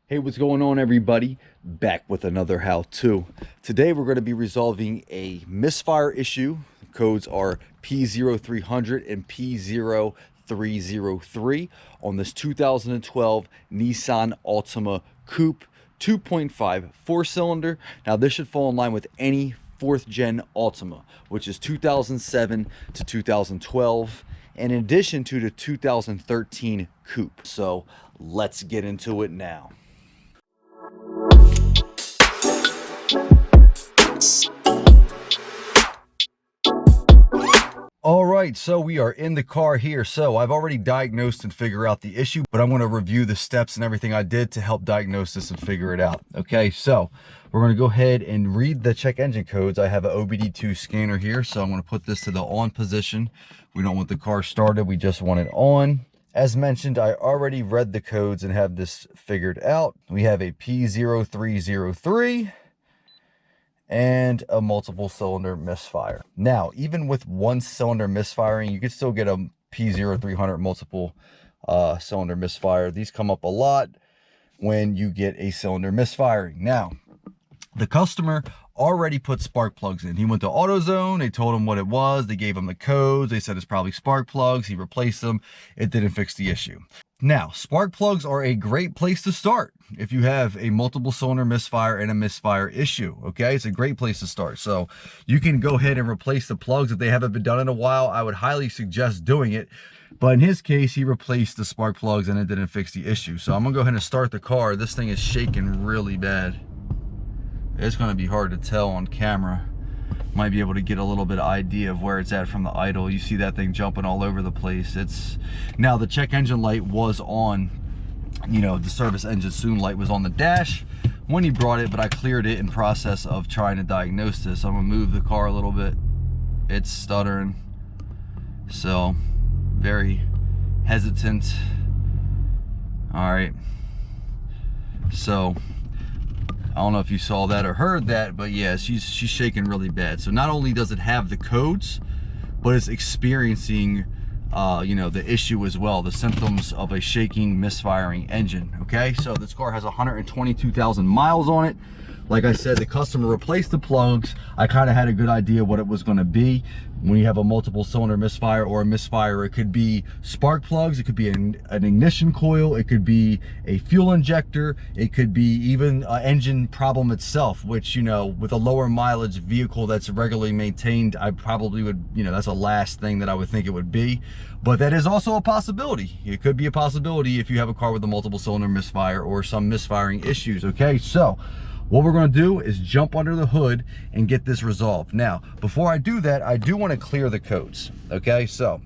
Hey, what's going on, everybody? Back with another how-to. Today we're going to be resolving a misfire issue. The codes are P0300 and P0303 on this 2012 Nissan Altima Coupe 2.5 4-cylinder. Now this should fall in line with any 4th gen Altima, which is 2007 to 2012, in addition to the 2013 Coupe. So let's get into it now. All right, so we are in the car here. So I've already diagnosed and figured out the issue, but I'm going to review the steps and everything I did to help diagnose this and figure it out. Okay, so we're going to go ahead and read the check engine codes. I have an OBD2 scanner here, so I'm going to put this to the on position. We don't want the car started, we just want it on. As mentioned, I already read the codes and have this figured out. We have a P0303 and a multiple cylinder misfire. Now, even with one cylinder misfiring, you can still get a P0300 multiple cylinder misfire. These come up a lot when you get a cylinder misfiring. Now, the customer already put spark plugs in. He went to AutoZone, they told him what it was, they gave him the codes, they said it's probably spark plugs, he replaced them, it didn't fix the issue. Now, spark plugs are a great place to start if you have a multiple cylinder misfire and a misfire issue, okay? It's a great place to start. So you can go ahead and replace the plugs. If they haven't been done in a while, I would highly suggest doing it. But in his case, he replaced the spark plugs and it didn't fix the issue. So I'm gonna go ahead and start the car. This thing is shaking really bad. It's gonna be hard to tell on camera. Might be able to get a little bit of idea of where it's at from the idle. You see that thing jumping all over the place. It's now the check engine light was on, you know, the service engine soon light was on the dash when he brought it, but I cleared it in process of trying to diagnose this. I'm gonna move the car a little bit. It's stuttering, so very hesitant. All right, so I don't know if you saw that or heard that, but yeah, she's shaking really bad. So not only does it have the codes, but it's experiencing, you know, the issue as well, the symptoms of a shaking, misfiring engine. Okay, so this car has 122,000 miles on it. Like I said, the customer replaced the plugs. I kind of had a good idea what it was going to be. When you have a multiple cylinder misfire or a misfire, it could be spark plugs, it could be an ignition coil, it could be a fuel injector, it could be even an engine problem itself, which, you know, with a lower mileage vehicle that's regularly maintained, I probably would, you know, that's the last thing that I would think it would be. But that is also a possibility. It could be a possibility if you have a car with a multiple cylinder misfire or some misfiring issues. Okay, so what we're going to do is jump under the hood and get this resolved. Now, before I do that, I do want to clear the codes. Okay, so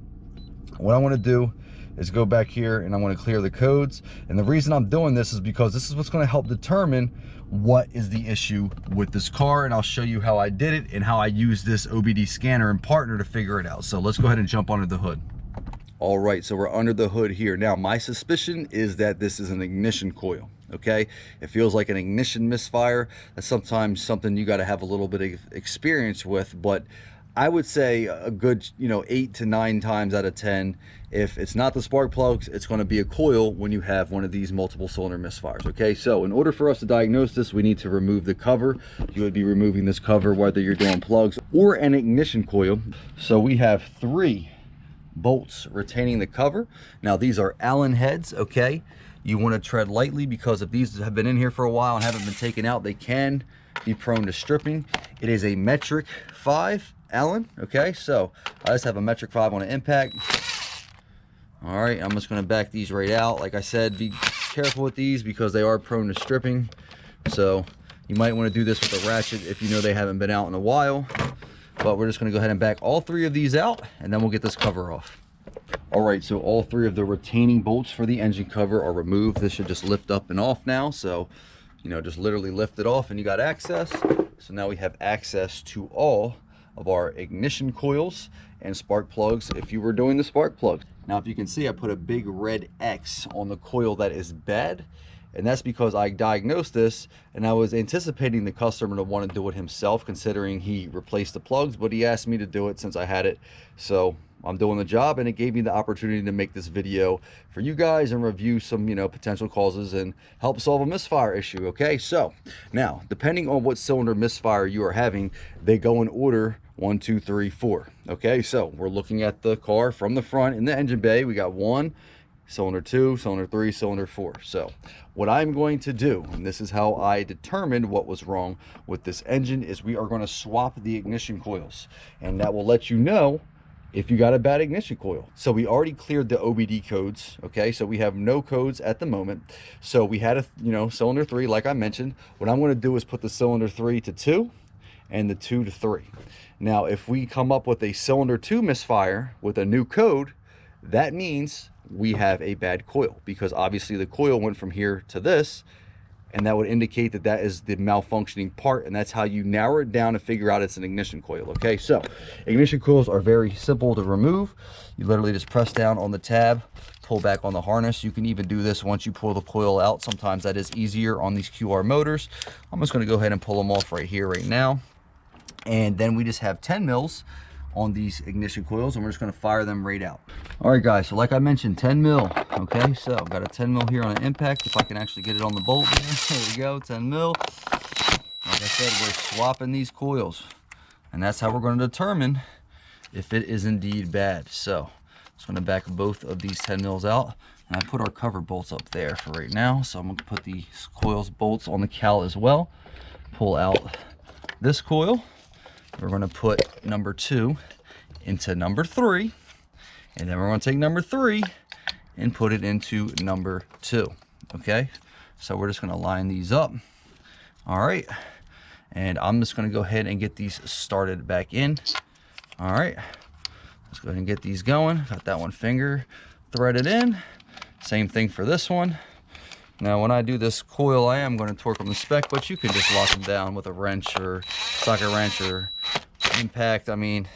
what I want to do is go back here and I want to clear the codes. And the reason I'm doing this is because this is what's going to help determine what is the issue with this car. And I'll show you how I did it and how I use this OBD scanner and partner to figure it out. So let's go ahead and jump under the hood. All right, so we're under the hood here. Now, my suspicion is that this is an ignition coil, okay? It feels like an ignition misfire. That's sometimes something you gotta have a little bit of experience with, but I would say a good, you know, 8 to 9 times out of 10, if it's not the spark plugs, it's gonna be a coil when you have one of these multiple cylinder misfires, okay? So in order for us to diagnose this, we need to remove the cover. You would be removing this cover whether you're doing plugs or an ignition coil. So we have 3 bolts retaining the cover. Now these are Allen heads, okay? You want to tread lightly because if these have been in here for a while and haven't been taken out, they can be prone to stripping. It is a metric 5 Allen, okay? So I just have a metric 5 on an impact. All right, I'm just going to back these right out. Like I said, be careful with these because they are prone to stripping. So you might want to do this with a ratchet if you know they haven't been out in a while. But we're just going to go ahead and back all 3 of these out and then we'll get this cover off. All right, so all 3 of the retaining bolts for the engine cover are removed. This should just lift up and off now. So, you know, just literally lift it off and you got access. So now we have access to all of our ignition coils and spark plugs if you were doing the spark plugs. Now, if you can see, I put a big red X on the coil that is bad And that's because I diagnosed this and I was anticipating the customer to want to do it himself, considering he replaced the plugs, but he asked me to do it since I had it. So I'm doing the job, and it gave me the opportunity to make this video for you guys and review some, you know, potential causes and help solve a misfire issue. Okay, so now depending on what cylinder misfire you are having, they go in order 1, 2, 3, 4. Okay, so we're looking at the car from the front in the engine bay. We got 1, cylinder 2, cylinder 3, cylinder 4. So what I'm going to do, and this is how I determined what was wrong with this engine, is we are going to swap the ignition coils, and that will let you know if you got a bad ignition coil. So we already cleared the OBD codes. Okay, so we have no codes at the moment. So we had a, you know, cylinder 3, like I mentioned. What I'm going to do is put the cylinder 3 to 2 and the 2 to 3. Now if we come up with a cylinder 2 misfire with a new code, that means we have a bad coil, because obviously the coil went from here to this, and that would indicate that that is the malfunctioning part, and that's how you narrow it down and figure out it's an ignition coil. Okay, so ignition coils are very simple to remove. You literally just press down on the tab, pull back on the harness. You can even do this once you pull the coil out. Sometimes that is easier on these QR motors. I'm just going to go ahead and pull them off right here right now, and then we just have 10 mils on these ignition coils, and we're just going to fire them right out. All right guys, so like I mentioned, 10 mil. Okay, so I've got a 10 mil here on an impact. If I can actually get it on the bolt there, there we go, 10 mil. Like I said, we're swapping these coils, and that's how we're going to determine if it is indeed bad. So I'm just going to back both of these 10 mils out, and I put our cover bolts up there for right now. So I'm going to put the coils bolts on the cowl as well. Pull out this coil. We're going to put number 2 into number 3, and then we're going to take number 3 and put it into number 2. Okay, so we're just going to line these up. All right, and I'm just going to go ahead and get these started back in. All right, let's go ahead and get these going. Got that one finger threaded in. Same thing for this one. Now when I do this coil, I am going to torque them to spec, but you can just lock them down with a wrench or socket wrench or impact. I mean,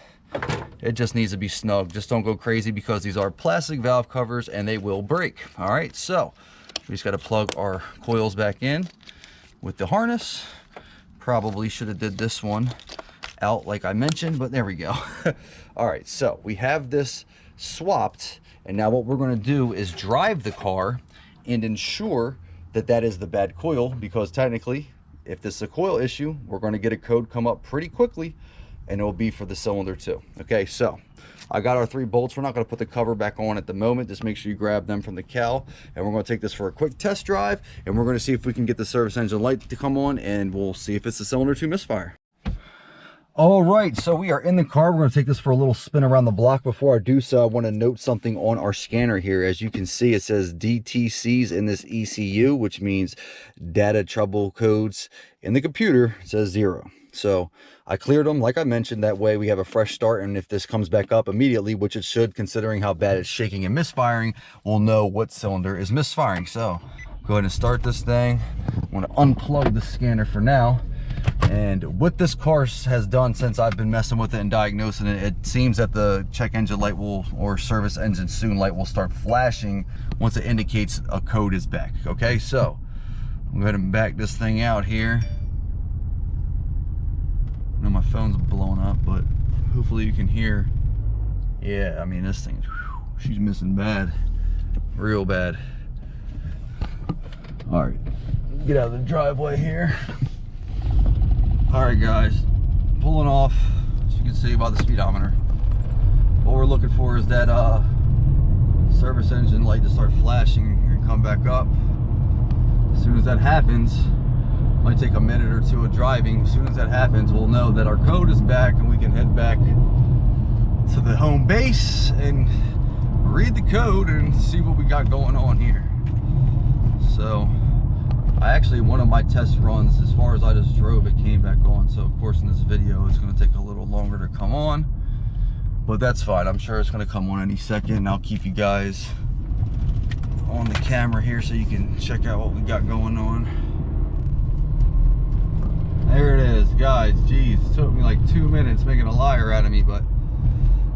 it just needs to be snug. Just don't go crazy, because these are plastic valve covers and they will break. All right, so we just got to plug our coils back in with the harness. Probably should have did this one out like I mentioned, but there we go. All right, so we have this swapped, and now what we're going to do is drive the car and ensure that that is the bad coil, because technically if this is a coil issue, we're going to get a code come up pretty quickly, and it will be for the cylinder 2. Okay, so I got our 3 bolts. We're not going to put the cover back on at the moment. Just make sure you grab them from the cowl, and we're going to take this for a quick test drive, and we're going to see if we can get the service engine light to come on, and we'll see if it's the cylinder 2 misfire. All right, so we are in the car. We're going to take this for a little spin around the block. Before I do so, I want to note something on our scanner here. As you can see, it says DTCs in this ECU, which means data trouble codes. In the computer, it says 0. So I cleared them, like I mentioned. That way we have a fresh start, and if this comes back up immediately, which it should, considering how bad it's shaking and misfiring, we'll know what cylinder is misfiring. So go ahead and start this thing. I'm going to unplug the scanner for now. And what this car has done since I've been messing with it and diagnosing it, it seems that the check engine light will, or service engine soon light will start flashing once it indicates a code is back. Okay, so I'm going to back this thing out here. I know my phone's blowing up, but hopefully you can hear. Yeah, I mean, this thing, she's missing bad, real bad. All right, get out of the driveway here. All right guys, pulling off, as you can see by the speedometer. What we're looking for is that service engine light to start flashing and come back up. As soon as that happens, might take a minute or 2 of driving. As soon as that happens, we'll know that our code is back, and we can head back to the home base and read the code and see what we got going on here. So one of my test runs, as far as I just drove, it came back on. So of course in this video it's going to take a little longer to come on, but that's fine. I'm sure it's going to come on any second, and I'll keep you guys on the camera here so you can check out what we got going on. There it is, guys. Geez, it took me like 2 minutes making a liar out of me, but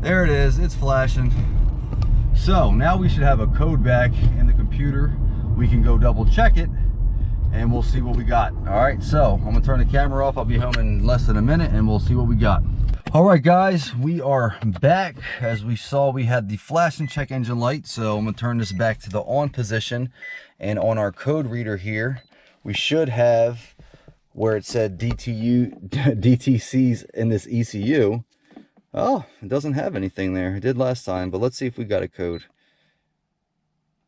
there it is. It's flashing. So now we should have a code back in the computer. We can go double check it and we'll see what we got. All right, so I'm gonna turn the camera off. I'll be home in less than a minute and we'll see what we got. All right, guys, we are back. As we saw, we had the flashing check engine light, so I'm gonna turn this back to the on position, and on our code reader here, we should have where it said DTCs in this ECU. Oh, it doesn't have anything there. It did last time, but let's see if we got a code.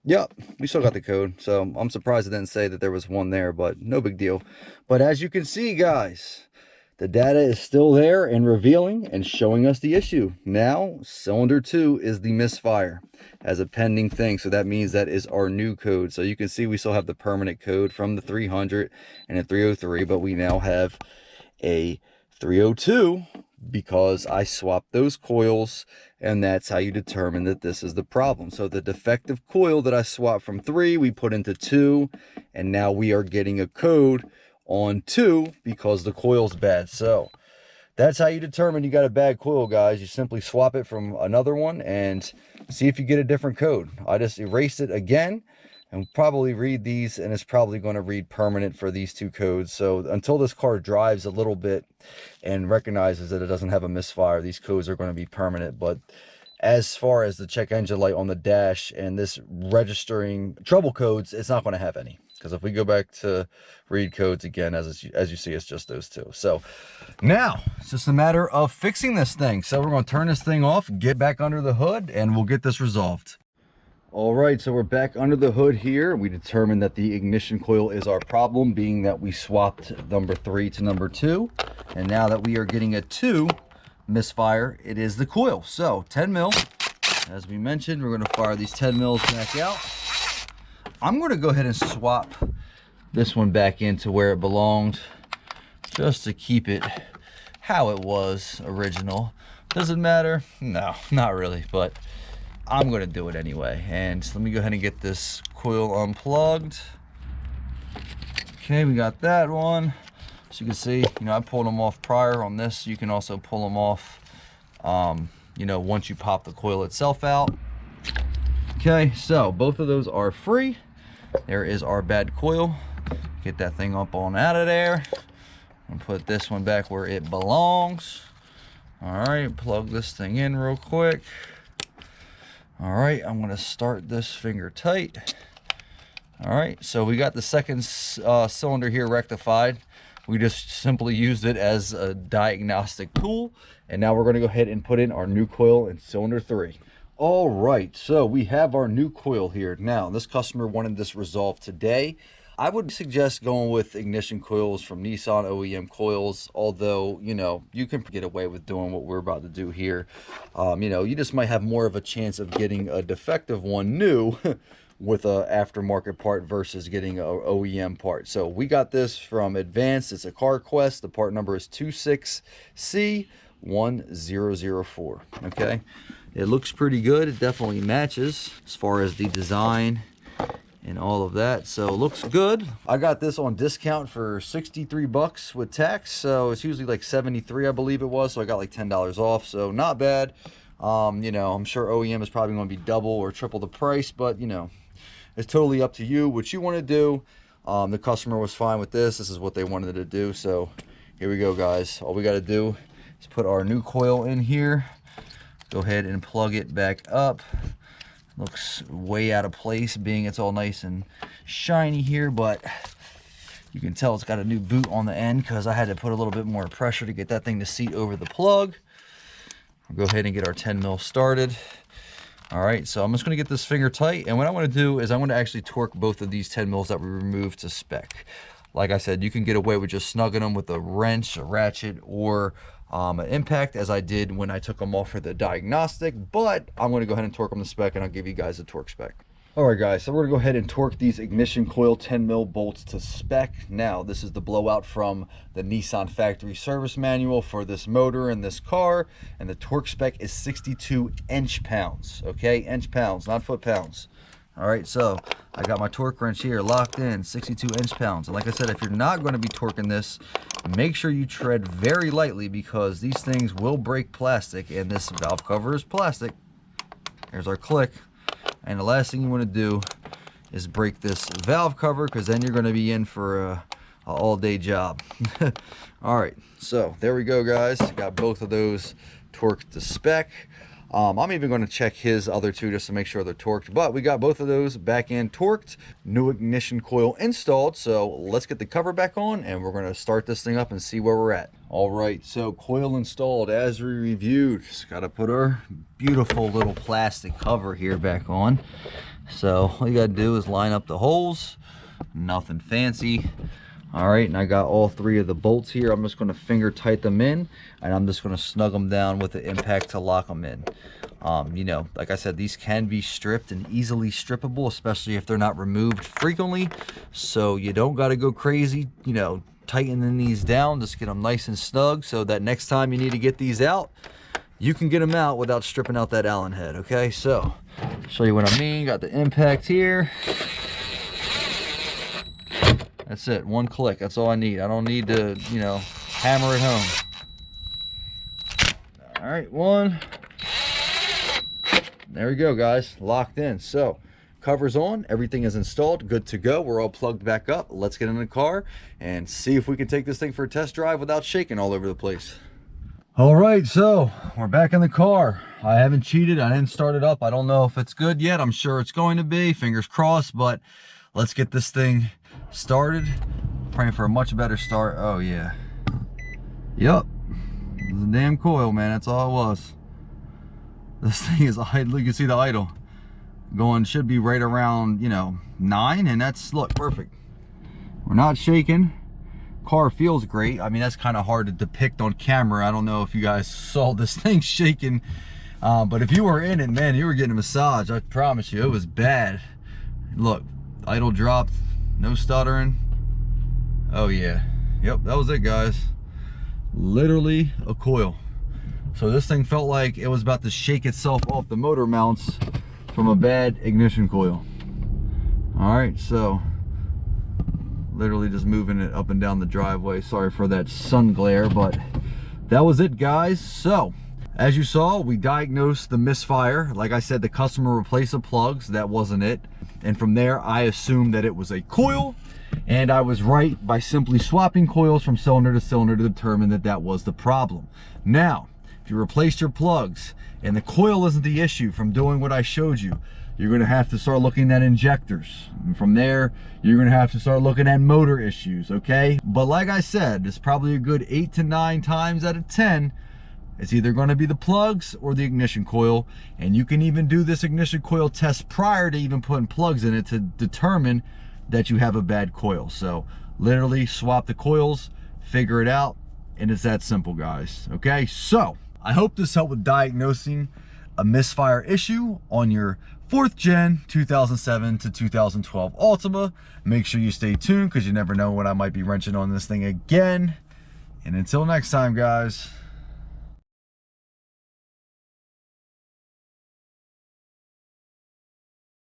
Yep, we still got the code, so I'm surprised it didn't say that there was one there, but no big deal. But as you can see, guys, the data is still there and revealing and showing us the issue. Now, cylinder 2 is the misfire as a pending thing. So that means that is our new code. So you can see we still have the permanent code from the 300 and a 303, but we now have a 302 because I swapped those coils, and that's how you determine that this is the problem. So the defective coil that I swapped from 3, we put into 2, and now we are getting a code on 2 because the coil's bad. So that's how you determine you got a bad coil, guys. You simply swap it from another one and see if you get a different code. I just erased it again and probably read these, and it's probably going to read permanent for these 2 codes. So until this car drives a little bit and recognizes that it doesn't have a misfire, these codes are going to be permanent. But as far as the check engine light on the dash and this registering trouble codes, it's not going to have any. Because if we go back to read codes again, as you see, it's just those 2. So now it's just a matter of fixing this thing. So we're going to turn this thing off, get back under the hood, and we'll get this resolved. All right, so we're back under the hood here. We determined that the ignition coil is our problem, being that we swapped number 3 to number 2. And now that we are getting a 2 misfire, it is the coil. So 10 mil, as we mentioned, we're going to fire these 10 mils back out. I'm going to go ahead and swap this one back into where it belonged, just to keep it how it was original. Does it matter? No, not really, but I'm going to do it anyway. And let me go ahead and get this coil unplugged. Okay, we got that one. So you can see, you know, I pulled them off prior on this. You can also pull them off, you know, once you pop the coil itself out. Okay, so both of those are free. There is our bad coil. Get that thing up on out of there and put this one back where it belongs. All right, plug this thing in real quick. All right, I'm gonna start this finger tight. All right, so we got the second cylinder here rectified. We just simply used it as a diagnostic tool, and now we're gonna go ahead and put in our new coil in cylinder 3. All right, so we have our new coil here. Now, this customer wanted this resolved today. I would suggest going with ignition coils from Nissan OEM coils, although, you know, you can get away with doing what we're about to do here. You know, you just might have more of a chance of getting a defective one new with a aftermarket part versus getting a OEM part. So we got this from Advanced. It's a CarQuest. The part number is 26C1004. Okay. It looks pretty good. It definitely matches as far as the design and all of that, so it looks good. I got this on discount for 63 bucks with tax, so it's usually like 73, I believe it was, so I got like $10 off, so not bad. You know, I'm sure OEM is probably going to be double or triple the price, but you know, it's totally up to you what you want to do. The customer was fine with this. This is what they wanted to do, so here we go, guys. All we got to do is put our new coil in here. Go ahead and plug it back up. Looks way out of place, being it's all nice and shiny here, but you can tell it's got a new boot on the end because I had to put a little bit more pressure to get that thing to seat over the plug. We'll go ahead and get our 10 mil started. All right, so I'm just going to get this finger tight, and what I want to do is I want to actually torque both of these 10 mils that we removed to spec. Like I said, you can get away with just snugging them with a wrench, a ratchet, or an impact, as I did when I took them off for the diagnostic, but I'm going to go ahead and torque them to spec, and I'll give you guys a torque spec. All right, guys, so we're gonna go ahead and torque these ignition coil 10 mil bolts to spec. Now, this is the blowout from the Nissan factory service manual for this motor and this car, and the torque spec is 62 inch-pounds, okay? Inch-pounds, not foot-pounds. All right, so I got my torque wrench here locked in, 62 inch-pounds. And like I said, if you're not gonna be torquing this, make sure you tread very lightly because these things will break plastic, and this valve cover is plastic. Here's our click. And the last thing you want to do is break this valve cover, because then you're going to be in for a all-day job. All right, so there we go, guys. Got both of those torqued to spec. I'm even going to check his other two just to make sure they're torqued, but we got both of those back end torqued, new ignition coil installed. So let's get the cover back on and we're going to start this thing up and see where we're at. All right, so coil installed as we reviewed. Just got to put our beautiful little plastic cover here back on. So all you got to do is line up the holes, nothing fancy. All right, and I got all three of the bolts here. I'm just going to finger tight them in, and I'm just going to snug them down with the impact to lock them in. You know, like I said, these can be stripped and easily strippable, especially if they're not removed frequently. So you don't got to go crazy, you know, tightening these down. Just get them nice and snug so that next time you need to get these out, you can get them out without stripping out that Allen head. Okay, so show you what I mean. Got the impact here. That's it, one click, that's all I need. I don't need to, you know, hammer it home. All right, one. There we go, guys, locked in. So, cover's on, everything is installed, good to go. We're all plugged back up. Let's get in the car and see if we can take this thing for a test drive without shaking all over the place. All right, so we're back in the car. I haven't cheated, I didn't start it up. I don't know if it's good yet. I'm sure it's going to be, fingers crossed, but let's get this thing started. Praying for a much better start. Oh yeah, yep, it was a damn coil, man. That's all it was. This thing is idle. You can see the idle going, should be right around, you know, 9, and that's, look, perfect. We're not shaking. Car feels great. I mean, that's kind of hard to depict on camera. I don't know if you guys saw this thing shaking, but if you were in it, man, you were getting a massage. I promise you, it was bad. Look, idle dropped, no stuttering. Oh yeah, yep, that was it, guys. Literally a coil. So this thing felt like it was about to shake itself off the motor mounts from a bad ignition coil. All right, so literally just moving it up and down the driveway. Sorry for that sun glare, but that was it, guys. So as you saw, we diagnosed the misfire. Like I said, the customer replaced the plugs. That wasn't it. And from there, I assumed that it was a coil. And I was right by simply swapping coils from cylinder to cylinder to determine that that was the problem. Now, if you replaced your plugs and the coil isn't the issue from doing what I showed you, you're going to have to start looking at injectors. And from there, you're going to have to start looking at motor issues, okay? But like I said, it's probably a good 8 to 9 times out of 10, it's either going to be the plugs or the ignition coil. And you can even do this ignition coil test prior to even putting plugs in it to determine that you have a bad coil. So literally swap the coils, figure it out, and it's that simple, guys. Okay, so I hope this helped with diagnosing a misfire issue on your 4th gen 2007 to 2012 Altima. Make sure you stay tuned because you never know when I might be wrenching on this thing again. And until next time, guys.